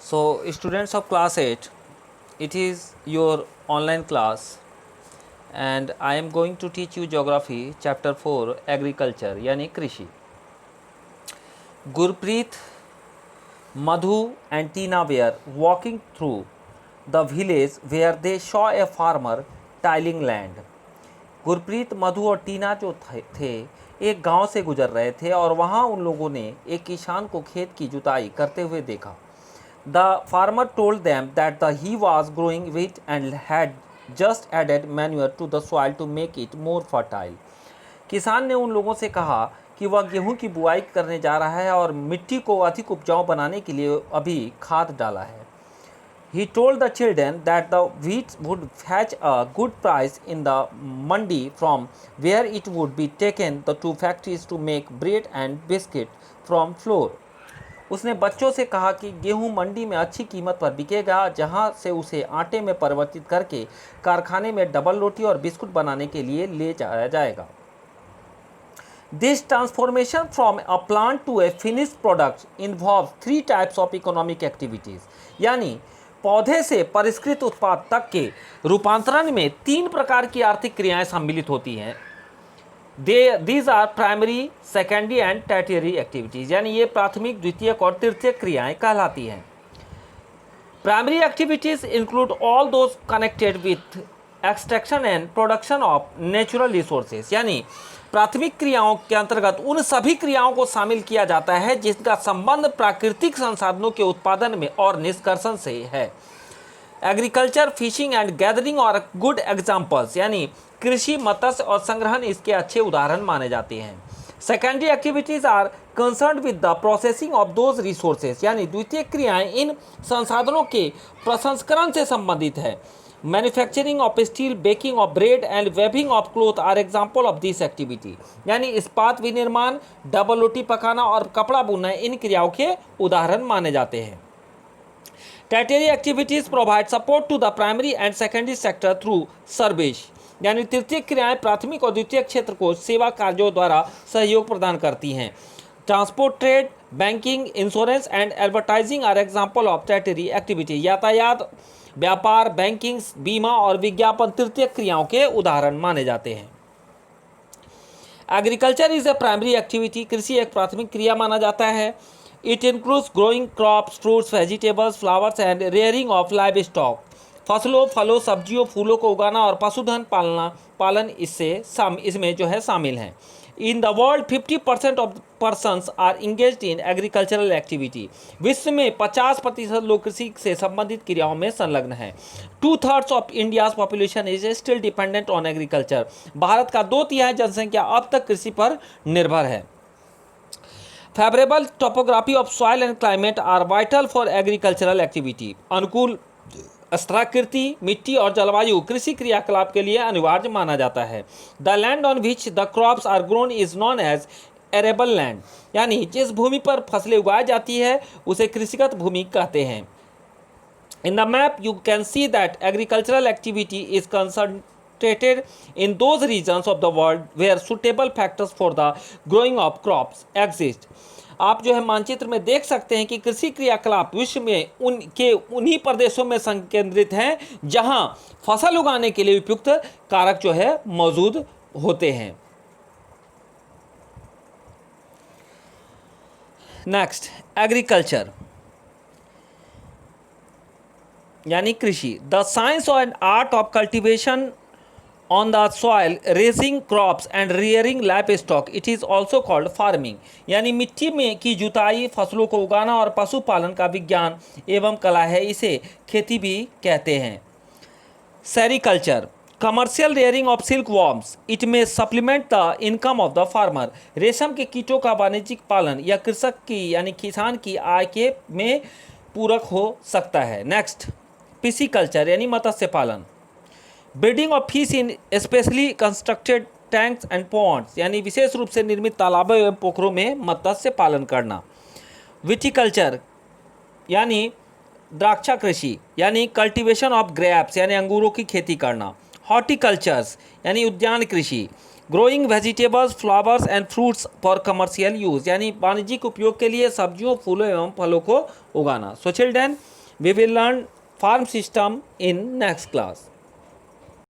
So, students of class 8, it is your online class and I am going to teach you geography chapter 4 agriculture यानी कृषि. Gurpreet, Madhu and Tina were walking through the village where they saw a farmer tilling land. Gurpreet, मधु और टीना जो थे एक गांव से गुजर रहे थे और वहां उन लोगों ने एक किसान को खेत की जुताई करते हुए देखा. The farmer told them that he was growing wheat and had just added manure to the soil to make it more fertile. किसान ने उन लोगों से कहा कि वह गेहूं की बुआई करने जा रहा है और मिट्टी को अधिक उपजाऊ बनाने के लिए अभी खाद डाला है. He told the children that the wheat would fetch a good price in the mandi from where it would be taken to factories to make bread and biscuit from flour. उसने बच्चों से कहा कि गेहूं मंडी में अच्छी कीमत पर बिकेगा, जहां से उसे आटे में परिवर्तित करके कारखाने में डबल रोटी और बिस्कुट बनाने के लिए ले जाया जाएगा. This transformation from a plant to a finished product involves 3 types of economic activities. यानी पौधे से परिष्कृत उत्पाद तक के रूपांतरण में 3 प्रकार की आर्थिक क्रियाएं सम्मिलित होती हैं. These are primary, secondary and tertiary activities. यानी ये प्राथमिक, द्वितीयक और तृतीयक क्रियाएं कहलाती हैं. Primary activities include all those connected with extraction and production of natural resources. यानी प्राथमिक क्रियाओं के अंतर्गत उन सभी क्रियाओं को शामिल किया जाता है जिसका संबंध प्राकृतिक संसाधनों के उत्पादन में और निष्कर्षण से है. एग्रीकल्चर, फिशिंग एंड गैदरिंग और गुड एग्जाम्पल्स. यानी कृषि, मत्स्य और संग्रहण इसके अच्छे उदाहरण माने जाते हैं. Secondary activities are concerned with the processing of those resources. यानी द्वितीय क्रियाएं इन संसाधनों के प्रसंस्करण से संबंधित है. Manufacturing of steel, baking of bread and weaving of cloth are example of this activity. यानी इस्पात विनिर्माण, डबल रोटी पकाना और कपड़ा बुनना इन क्रियाओं के उदाहरण माने जाते हैं. Tertiary activities provide support to the primary and secondary sector through service. यानी तृतीय क्रियाएं प्राथमिक और द्वितीय क्षेत्र को सेवा कार्यों द्वारा सहयोग प्रदान करती हैं. Transport, trade, banking, insurance and advertising are example of tertiary activity. यातायात, व्यापार, बैंकिंग, बीमा और विज्ञापन तृतीय क्रियाओं के उदाहरण माने जाते हैं. Agriculture is a primary activity. कृषि एक प्राथमिक क्रिया माना जाता है. It includes growing crops, fruits, vegetables, flowers and rearing of live stock. फसलों, फलों, सब्जियों, फूलों को उगाना और पशुधन पालन इसमें जो है शामिल हैं. In the world 50% of persons are engaged in agricultural activity. विश्व में 50% लोग कृषि से संबंधित क्रियाओं में संलग्न हैं. 2/3 of India's population is still dependent on agriculture. भारत का 2/3 जनसंख्या अब तक कृषि पर निर्भर है. Favourable topography of soil and climate are vital for agricultural activity. अनुकूल स्थलाकृति, मिट्टी और जलवायु कृषि क्रियाकलाप के लिए अनिवार्य माना जाता है. The land on which the crops are grown is known as arable land. यानी जिस भूमि पर फसलें उगाई जाती है उसे कृषिगत भूमि कहते हैं. In the map you can see that agricultural activity is concentrated in those regions of the world where suitable factors for the growing of crops exist. आप जो है मानचित्र में देख सकते हैं कि कृषि क्रियाकलाप विश्व में उन्हीं प्रदेशों में संकेंद्रित हैं जहां फसल उगाने के लिए उपयुक्त कारक जो है मौजूद होते हैं. नेक्स्ट, एग्रीकल्चर यानी कृषि. The science and art of cultivation on the soil, raising crops and rearing livestock. It is also called farming. यानी मिट्टी में की जुताई, फसलों को उगाना और पशुपालन का विज्ञान एवं कला है. इसे खेती भी कहते हैं. Sericulture, commercial rearing of silkworms. It में supplement the income of the farmer. रेशम के कीटों का वाणिज्यिक पालन या कृषक की यानी किसान की आय के में पूरक हो सकता है. नेक्स्ट, पिसीकल्चर यानी मत्स्य पालन. Breeding of fish in specially constructed tanks and ponds. यानी विशेष रूप से निर्मित तालाबों एवं पोखरों में मत्स्य पालन करना. विटिकल्चर यानी द्राक्षा कृषि यानी कल्टीवेशन ऑफ ग्रेप्स यानी अंगूरों की खेती करना. हॉर्टिकल्चर्स यानी उद्यान कृषि. Growing vegetables, flowers and fruits for commercial use. यानी वाणिज्यिक उपयोग के लिए सब्जियों, फूलों एवं फलों को उगाना. So children, We will learn farm system in next class.